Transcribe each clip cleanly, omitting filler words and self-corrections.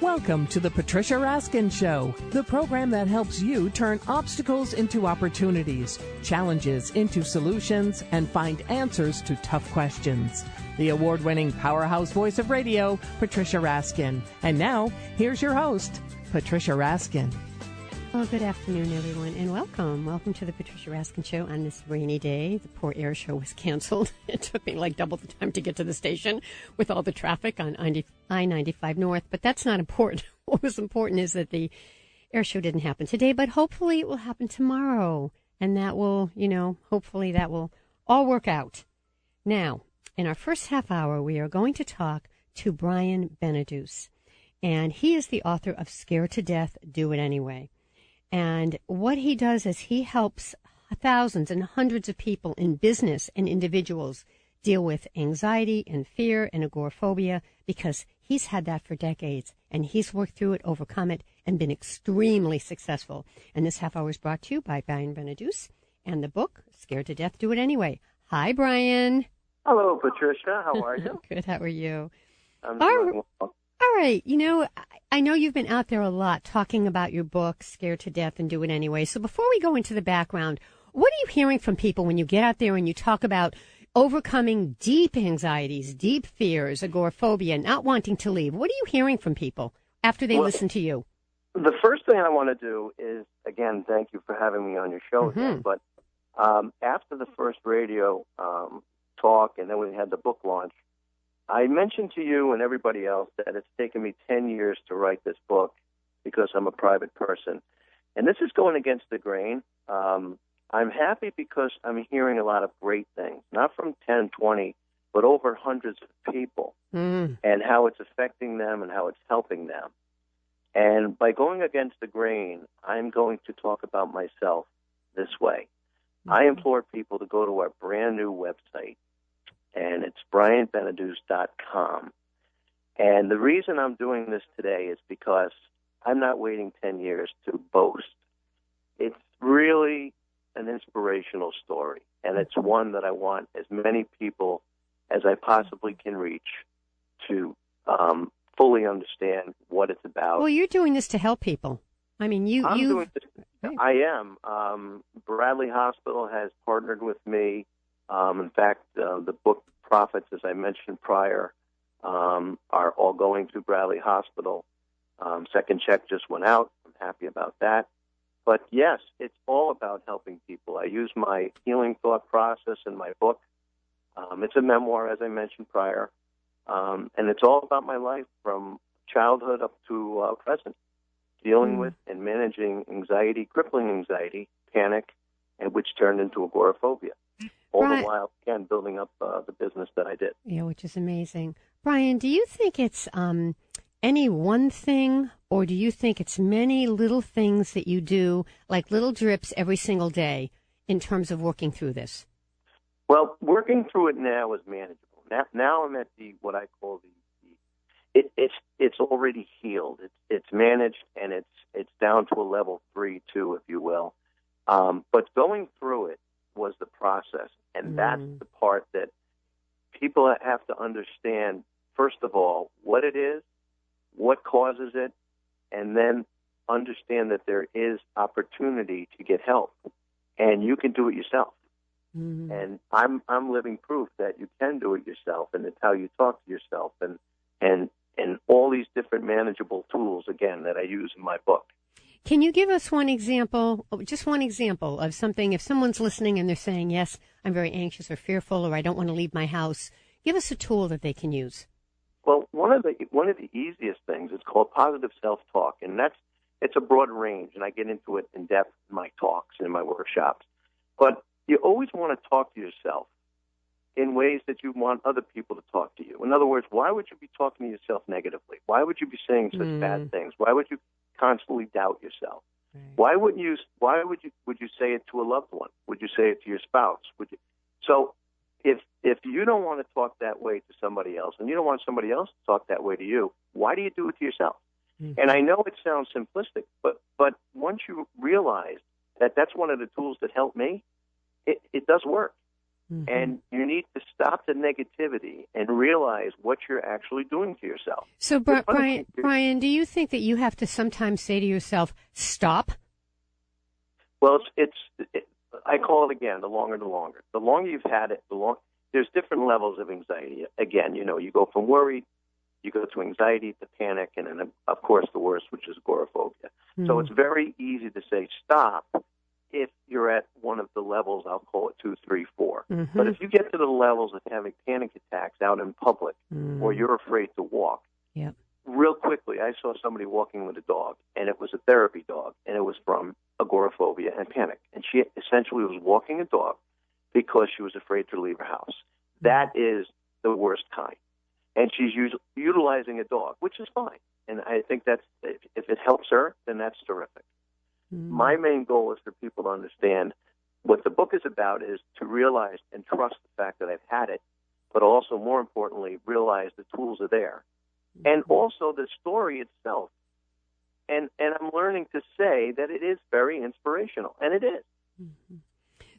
Welcome to the Patricia Raskin Show, the program that helps you turn obstacles into opportunities, challenges into solutions, and find answers to tough questions. The award-winning powerhouse voice of radio, Patricia Raskin. And now, here's your host, Patricia Raskin. Well, good afternoon, everyone, and welcome. Welcome to the Patricia Raskin Show on this rainy day. The poor air show was canceled. It took me like double the time to get to the station with all the traffic on I-95 North, but that's not important. What was important is that the air show didn't happen today, but hopefully it will happen tomorrow, and that will, hopefully that will all work out. Now, in our first half hour, we are going to talk to Brian Beneduce, and he is the author of Scared to Death, Do It Anyway. And what he does is he helps thousands and hundreds of people in business and individuals deal with anxiety and fear and agoraphobia because he's had that for decades and he's worked through it, overcome it, and been extremely successful. And this half hour is brought to you by Brian Beneduce and the book, Scared to Death, Do It Anyway. Hi, Brian. Hello, Patricia. How are you? Good. How are you? I'm doing well. All right. I know you've been out there a lot talking about your book, Scared to Death and Do It Anyway. So before we go into the background, what are you hearing from people when you get out there and you talk about overcoming deep anxieties, deep fears, agoraphobia, not wanting to leave? What are you hearing from people after they listen to you? The first thing I want to do is, again, thank you for having me on your show again. But after the first radio talk and then we had the book launch, I mentioned to you and everybody else that it's taken me 10 years to write this book because I'm a private person. And this is going against the grain. I'm happy because I'm hearing a lot of great things, not from 10, 20, but over hundreds of people and how it's affecting them and how it's helping them. And by going against the grain, I'm going to talk about myself this way. I implore people to go to our brand new website, and it's brianbeneduce.com. And the reason I'm doing this today is because I'm not waiting 10 years to boast. It's really an inspirational story, and it's one that I want as many people as I possibly can reach to fully understand what it's about. Well, you're doing this to help people. I mean, I'm doing this. I am. Bradley Hospital has partnered with me. In fact, the book profits, as I mentioned prior, are all going to Bradley Hospital. Second check just went out. I'm happy about that. But yes, it's all about helping people. I use my healing thought process in my book. It's a memoir, as I mentioned prior, and it's all about my life from childhood up to present, dealing with and managing anxiety, crippling anxiety, panic, and which turned into agoraphobia. All the while, again, building up the business that I did. Yeah, which is amazing. Brian, do you think it's any one thing, or do you think it's many little things that you do, like little drips every single day, in terms of working through this? Well, working through it now is manageable. Now I'm at what I call it's already healed. It's managed, and it's down to a level 3, 2, if you will. But going through it was the process, and that's the part that people have to understand, first of all, what it is, what causes it, and then understand that there is opportunity to get help, and you can do it yourself. And I'm living proof that you can do it yourself, and it's how you talk to yourself, and all these different manageable tools, again, that I use in my book. Can you give us one example, just one example of something, if someone's listening and they're saying, yes, I'm very anxious or fearful, or I don't want to leave my house, give us a tool that they can use. Well, one of the easiest things is called positive self-talk, and it's a broad range, and I get into it in depth in my talks and in my workshops. But you always want to talk to yourself in ways that you want other people to talk to you. In other words, why would you be talking to yourself negatively? Why would you be saying such bad things? Why would you constantly doubt yourself? Right. Why would you say it to a loved one? Would you say it to your spouse? So if you don't want to talk that way to somebody else, and you don't want somebody else to talk that way to you, why do you do it to yourself? And I know it sounds simplistic, but once you realize that that's one of the tools that help me, it does work. And you need to stop the negativity and realize what you're actually doing to yourself. So, Brian, do you think that you have to sometimes say to yourself, stop? Well, I call it, again, the longer the longer. The longer you've had it, there's different levels of anxiety. Again, you go from worry, you go to anxiety, to panic, and then, of course, the worst, which is agoraphobia. So it's very easy to say stop if you're at one of the levels. I'll call it 2, 3, 4. But if you get to the levels of having panic attacks out in public, or you're afraid to walk, real quickly, I saw somebody walking with a dog, and it was a therapy dog, and it was from agoraphobia and panic. And she essentially was walking a dog because she was afraid to leave her house. That is the worst kind. And she's utilizing a dog, which is fine. And I think that's, if it helps her, then that's terrific. My main goal is for people to understand what the book is about is to realize and trust the fact that I've had it, but also, more importantly, realize the tools are there. And also the story itself. And I'm learning to say that it is very inspirational, and it is.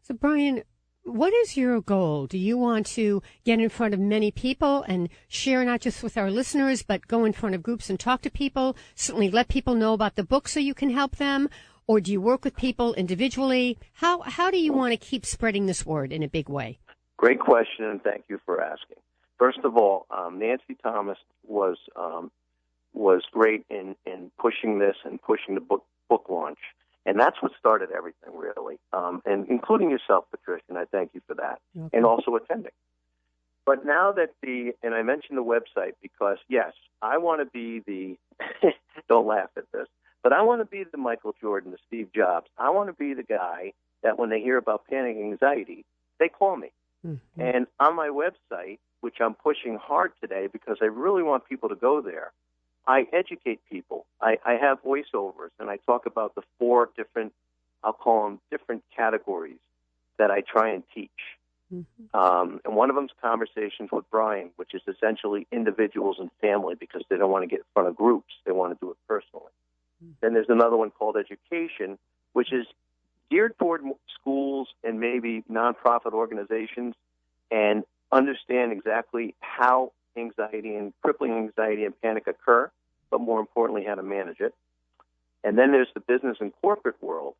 So, Brian, what is your goal? Do you want to get in front of many people and share not just with our listeners, but go in front of groups and talk to people, certainly let people know about the book so you can help them? Or do you work with people individually? How do you want to keep spreading this word in a big way? Great question, and thank you for asking. First of all, Nancy Thomas was great in pushing this and pushing the book launch. And that's what started everything, really, and including yourself, Patricia, and I thank you for that, and also attending. But now that and I mentioned the website because, yes, I want to be don't laugh at this, but I want to be the Michael Jordan, the Steve Jobs. I want to be the guy that when they hear about panic and anxiety, they call me. And on my website, which I'm pushing hard today because I really want people to go there, I educate people. I have voiceovers, and I talk about the 4 different, I'll call them different categories that I try and teach. And one of them is conversations with Brian, which is essentially individuals and family because they don't want to get in front of groups. They want to do it personally. Then there's another one called education, which is geared toward schools and maybe nonprofit organizations and understand exactly how anxiety and crippling anxiety and panic occur, but more importantly, how to manage it. And then there's the business and corporate world,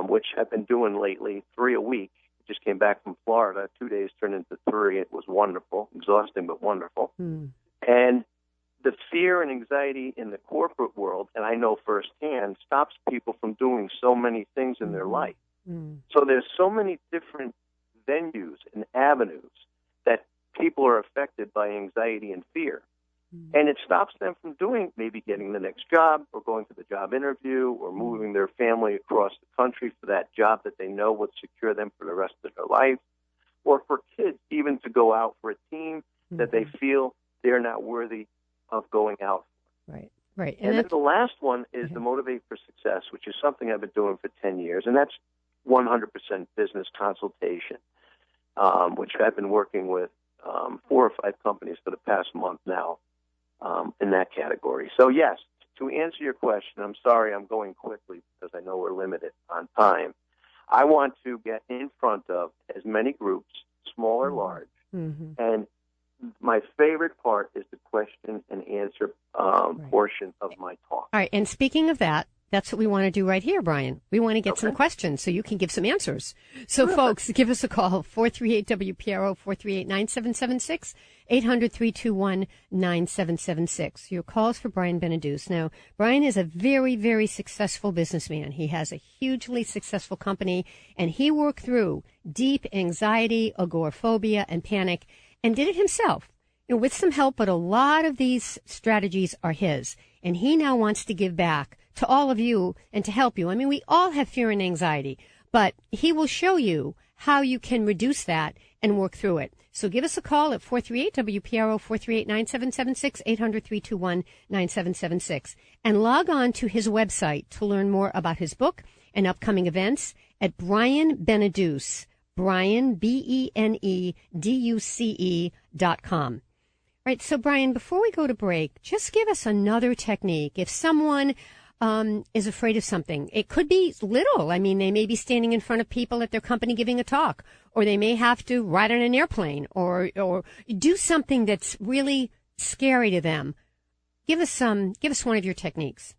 which I've been doing lately, 3 a week. Just came back from Florida. 2 days turned into 3. It was wonderful, exhausting, but wonderful. And the fear and anxiety in the corporate world, and I know firsthand, stops people from doing so many things in their life. So there's so many different venues and avenues that people are affected by anxiety and fear. And it stops them from maybe getting the next job or going to the job interview or moving their family across the country for that job that they know would secure them for the rest of their life, or for kids even to go out for a team that they feel they're not worthy of going out for. Right. And then the last one is the Motivate for Success, which is something I've been doing for 10 years, and that's 100% business consultation, which I've been working with 4 or 5 companies for the past month now in that category. So, yes, to answer your question, I'm sorry I'm going quickly because I know we're limited on time. I want to get in front of as many groups, small or large, and my favorite part is the question and answer portion of my talk. All right, and speaking of that, that's what we want to do right here, Brian. We want to get some questions so you can give some answers. So, folks, give us a call, 438-WPRO, 438-9776, 800-321-9776. Your calls for Brian Beneduce. Now, Brian is a very, very successful businessman. He has a hugely successful company, and he worked through deep anxiety, agoraphobia, and panic, and did it himself, with some help, but a lot of these strategies are his. And he now wants to give back to all of you and to help you. I mean, we all have fear and anxiety, but he will show you how you can reduce that and work through it. So give us a call at 438-WPRO, 438-9776, 800-321-9776, and log on to his website to learn more about his book and upcoming events at Brian Beneduce, Brian, BENEDUCE.com. Right. So, Brian, before we go to break, just give us another technique. If someone is afraid of something. It could be little. I mean, they may be standing in front of people at their company giving a talk, or they may have to ride on an airplane or do something that's really scary to them. Give us one of your techniques.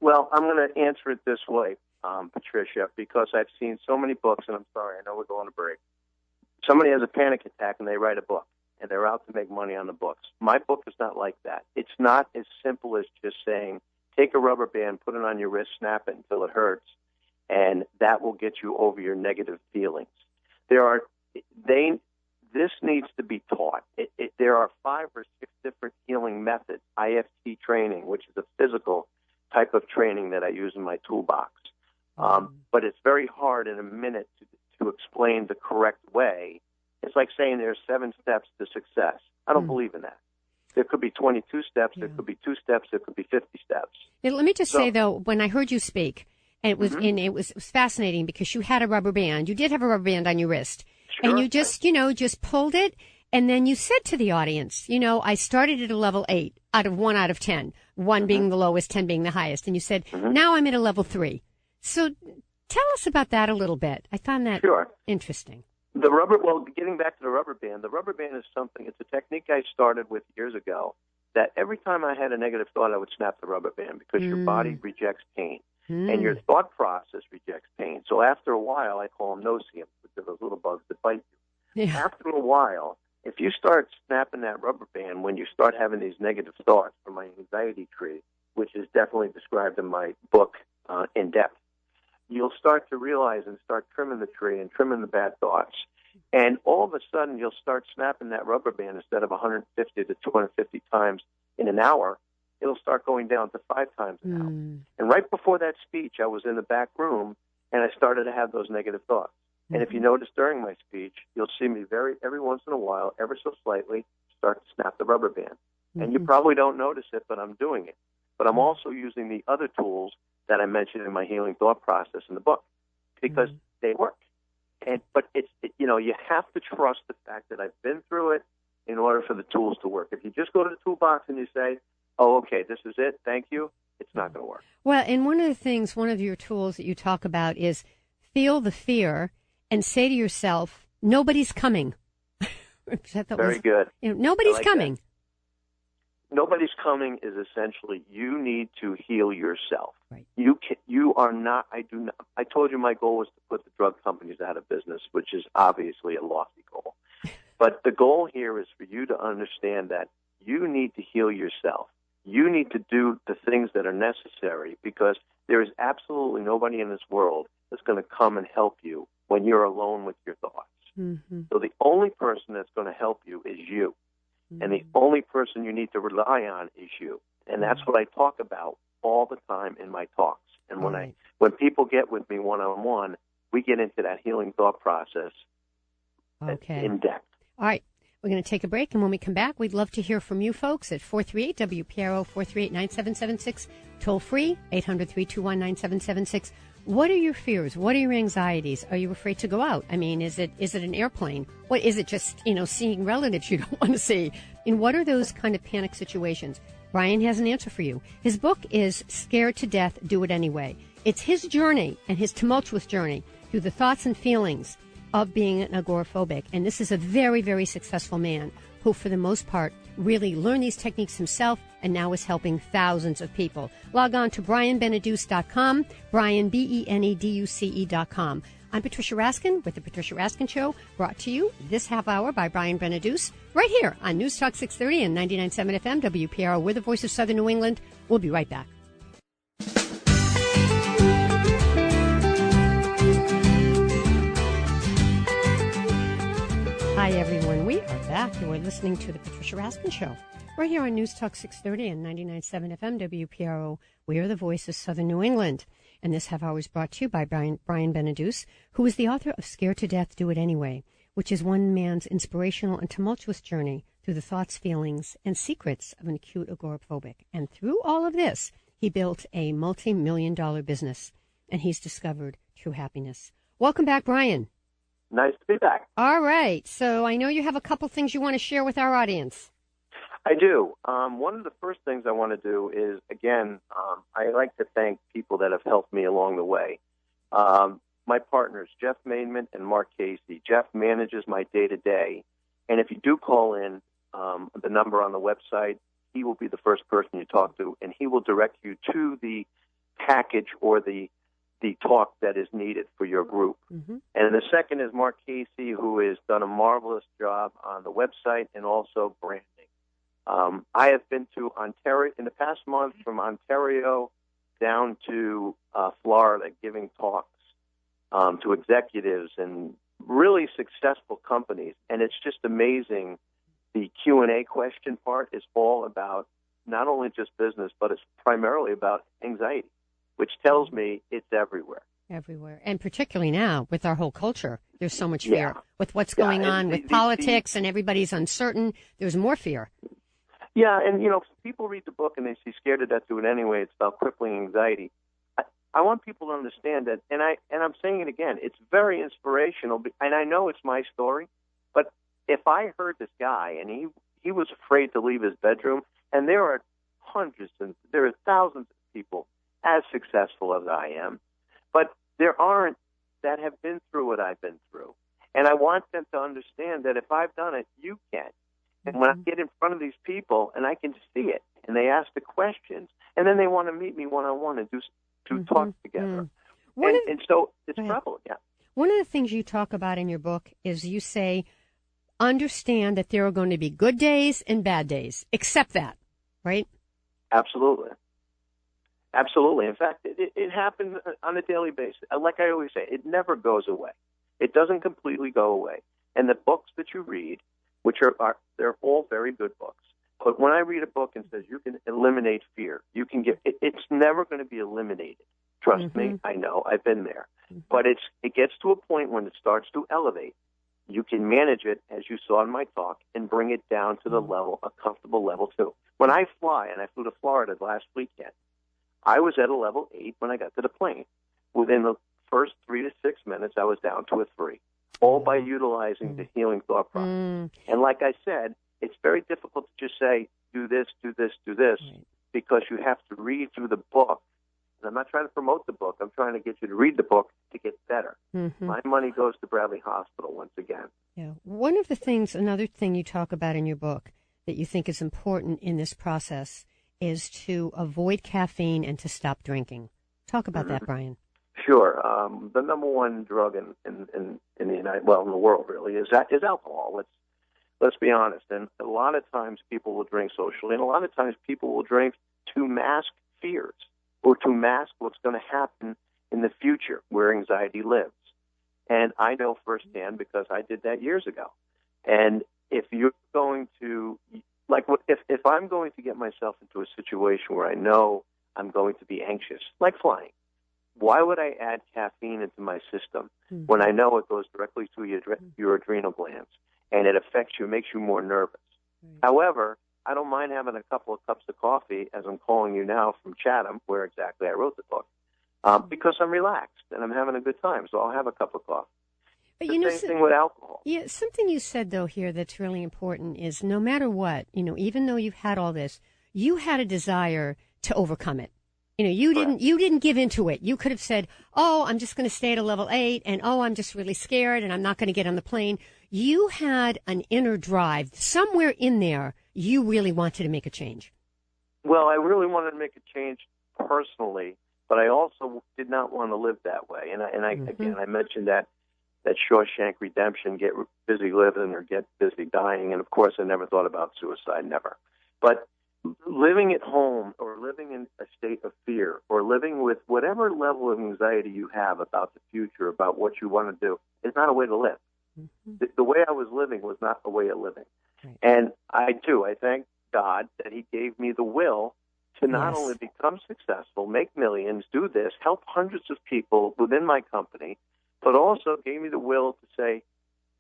Well, I'm going to answer it this way, Patricia, because I've seen so many books, and I'm sorry, I know we're going to break. Somebody has a panic attack and they write a book, and they're out to make money on the books. My book is not like that. It's not as simple as just saying, take a rubber band, put it on your wrist, snap it until it hurts, and that will get you over your negative feelings. This needs to be taught. There are 5 or 6 different healing methods. IFT training, which is a physical type of training that I use in my toolbox. But it's very hard in a minute to explain the correct way. It's like saying there are 7 steps to success. I don't believe in that. There could be 22 steps. Yeah. There could be 2 steps. There could be 50 steps. Yeah, let me just say, though, when I heard you speak, and it was fascinating because you had a rubber band. You did have a rubber band on your wrist. Sure. And you just pulled it. And then you said to the audience, I started at a level 8 1 out of 10, 1 being the lowest, 10 being the highest. And you said, now I'm at a level 3. So tell us about that a little bit. I found that interesting. Getting back to the rubber band is something, it's a technique I started with years ago, that every time I had a negative thought, I would snap the rubber band because your body rejects pain and your thought process rejects pain. So after a while, I call them no-see-ums, which are those little bugs that bite you. Yeah. After a while, if you start snapping that rubber band when you start having these negative thoughts from my anxiety tree, which is definitely described in my book in depth, you'll start to realize and start trimming the tree and trimming the bad thoughts. And all of a sudden, you'll start snapping that rubber band instead of 150 to 250 times in an hour. It'll start going down to 5 times an hour. And right before that speech, I was in the back room, and I started to have those negative thoughts. And if you notice during my speech, you'll see me every once in a while, ever so slightly, start to snap the rubber band. And you probably don't notice it, but I'm doing it. But I'm also using the other tools that I mentioned in my healing thought process in the book because they work. But you have to trust the fact that I've been through it in order for the tools to work. If you just go to the toolbox and you say, oh, okay, this is it, thank you, it's not going to work. Well, and one of your tools that you talk about is feel the fear and say to yourself, nobody's coming. Very good. Nobody's coming. That. Nobody's coming is essentially you need to heal yourself. Right. You are not. I told you my goal was to put the drug companies out of business, which is obviously a lofty goal. But the goal here is for you to understand that you need to heal yourself. You need to do the things that are necessary because there is absolutely nobody in this world that's going to come and help you when you're alone with your thoughts. So the only person that's going to help you is you. And the only person you need to rely on is you. And that's what I talk about all the time in my talks. And when people get with me one-on-one, we get into that healing thought process in depth. All right. We're going to take a break, and when we come back, we'd love to hear from you folks at 438-WPRO, 438-9776, toll-free, 800-321-9776. What are your fears? What are your anxieties? Are you afraid to go out? I mean, is it an airplane? What is it? Just seeing relatives you don't want to see? And what are those kind of panic situations? Brian has an answer for you. His book is Scared to Death, Do It Anyway. It's his journey and his tumultuous journey through the thoughts and feelings of being an agoraphobic. And this is a very, very successful man who, for the most part, really learned these techniques himself and now is helping thousands of people. Log on to BrianBeneduce.com, Brian, Beneduce.com. I'm Patricia Raskin with The Patricia Raskin Show, brought to you this half hour by Brian Beneduce, right here on News Talk 630 and 99.7 FM, WPRO. We're the voice of Southern New England. We'll be right back. Hi, everyone. We are back, and we're listening to The Patricia Raskin Show. Right here on News Talk 630 and 99.7 FM, WPRO. We are the voice of Southern New England. And this half hour is brought to you by Brian Beneduce, who is the author of Scared to Death, Do It Anyway, which is one man's inspirational and tumultuous journey through the thoughts, feelings, and secrets of an acute agoraphobic. And through all of this, he built a multi-million-dollar business, and he's discovered true happiness. Welcome back, Brian. Nice to be back. All right. So I know you have a couple things you want to share with our audience. I do. One of the first things I want to do is, again, I like to thank people that have helped me along the way. My partners, Jeff Mainman and Mark Casey. Jeff manages my day-to-day. And if you do call in the number on the website, he will be the first person you talk to, and he will direct you to the package or the talk that is needed for your group. Mm-hmm. And the second is Mark Casey, who has done a marvelous job on the website and also branding. I have been to Ontario in the past month, from Ontario down to Florida, giving talks to executives and really successful companies. And it's just amazing. The Q&A question part is all about not only just business, but it's primarily about anxiety, which tells me it's everywhere. Everywhere. And particularly now with our whole culture, there's so much fear. With what's going on with politics and everybody's uncertain, there's more fear. Yeah, and, people read the book and they say scared to death, do it anyway. It's about crippling anxiety. I want people to understand that, and I'm saying it again, it's very inspirational, and I know it's my story, but if I heard this guy and he was afraid to leave his bedroom, and there are hundreds and there are thousands of people as successful as I am, but there aren't that have been through what I've been through. And I want them to understand that if I've done it, you can. And when I get in front of these people and I can see it, and they ask the questions, and then they want to meet me one-on-one and to talk together. And so it's prevalent, yeah. One of the things you talk about in your book is you say, understand that there are going to be good days and bad days. Accept that, right? Absolutely. Absolutely. In fact, it happens on a daily basis. Like I always say, it never goes away. It doesn't completely go away. And the books that you read, which they're all very good books. But when I read a book and says you can eliminate fear, you can it's never going to be eliminated. Trust me, I know, I've been there. But it gets to a point when it starts to elevate. You can manage it, as you saw in my talk, and bring it down to the level, a comfortable level 2. When I fly, and I flew to Florida last weekend, I was at a level 8 when I got to the plane. Within the first 3 to 6 minutes, I was down to a 3, all by utilizing the healing thought process. And like I said, it's very difficult to just say, do this, because you have to read through the book. And I'm not trying to promote the book. I'm trying to get you to read the book to get better. My money goes to Bradley Hospital once again. Yeah. Another thing you talk about in your book that you think is important in this process is to avoid caffeine and to stop drinking. Talk about that, Brian. Sure. The number one drug in the world really is alcohol. Let's be honest. And a lot of times people will drink socially, and a lot of times people will drink to mask fears or to mask what's going to happen in the future where anxiety lives. And I know firsthand because I did that years ago. And if you're going to, if I'm going to get myself into a situation where I know I'm going to be anxious, like flying, why would I add caffeine into my system when I know it goes directly to your adrenal glands and it affects you, makes you more nervous? However, I don't mind having a couple of cups of coffee, as I'm calling you now from Chatham, where exactly I wrote the book, because I'm relaxed and I'm having a good time, so I'll have a cup of coffee. But the same thing with alcohol. Yeah, something you said, though, here that's really important is no matter what, even though you've had all this, you had a desire to overcome it. You didn't give into it. You could have said, oh, I'm just going to stay at a level 8, and oh, I'm just really scared, and I'm not going to get on the plane. You had an inner drive. Somewhere in there, you really wanted to make a change. Well, I really wanted to make a change personally, but I also did not want to live that way. And again, I mentioned that Shawshank Redemption, get busy living or get busy dying. And, of course, I never thought about suicide, never. But living at home or living in a state of fear or living with whatever level of anxiety you have about the future, about what you want to do, is not a way to live. The way I was living was not a way of living. Right. And I thank God that he gave me the will to not only become successful, make millions, do this, help hundreds of people within my company, but also gave me the will to say,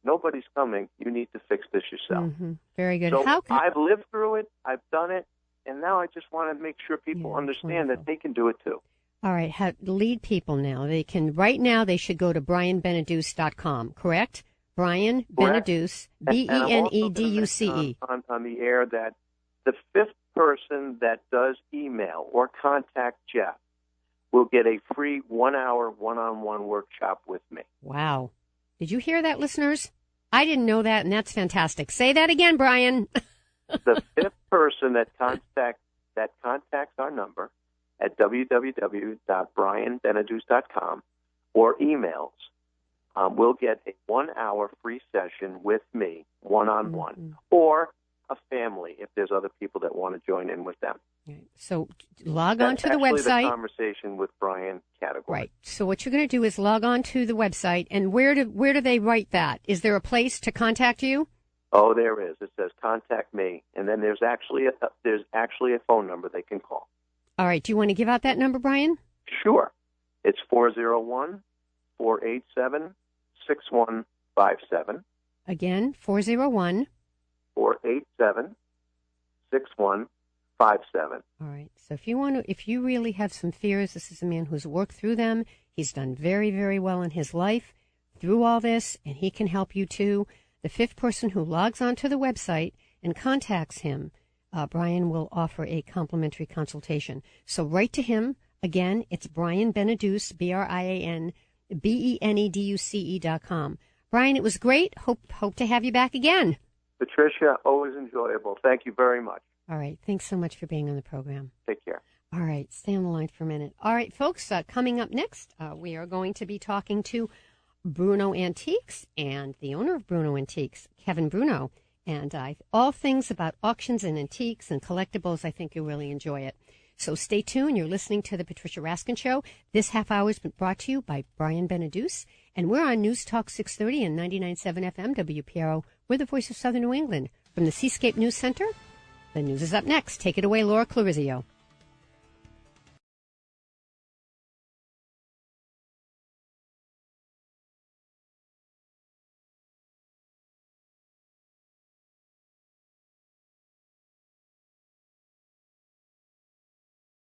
nobody's coming. You need to fix this yourself. Very good. So I've lived through it. I've done it. And now I just want to make sure people understand that they can do it too. All right. Lead people now. Right now they should go to BrianBeneduce.com, correct? Brian Beneduce, Beneduce. On the air that the fifth person that does email or contact Jeff will get a free 1-hour one-on-one workshop with me. Wow. Did you hear that, listeners? I didn't know that, and that's fantastic. Say that again, Brian. The fifth person that contacts our number at www.brianbeneduce.com or emails will get a 1-hour free session with me, one-on-one, or a family if there's other people that want to join in with them. Right. So log on to the website. The conversation with Brian category. Right. So what you're going to do is log on to the website, and where do they write that? Is there a place to contact you? Oh, there is. It says contact me, and then there's actually a phone number they can call. All right. Do you want to give out that number, Brian? Sure. It's 401-487-6157. Again, 401-487-6157. All right. So if you really have some fears, this is a man who's worked through them. He's done very, very well in his life through all this, and he can help you too. The fifth person who logs onto the website and contacts him, Brian will offer a complimentary consultation. So write to him. Again, it's Brian Beneduce, BrianBeneduce.com. Brian, it was great. Hope to have you back again. Patricia, always enjoyable. Thank you very much. All right. Thanks so much for being on the program. Take care. All right. Stay on the line for a minute. All right, folks, coming up next, we are going to be talking to Bruno Antiques and the owner of Bruno Antiques, Kevin Bruno. And all things about auctions and antiques and collectibles, I think you'll really enjoy it. So stay tuned. You're listening to The Patricia Raskin Show. This half hour has been brought to you by Brian Beneduce. And we're on News Talk 630 and 99.7 FM WPRO. We're the voice of Southern New England. From the Seascape News Center, the news is up next. Take it away, Laura Clarizio.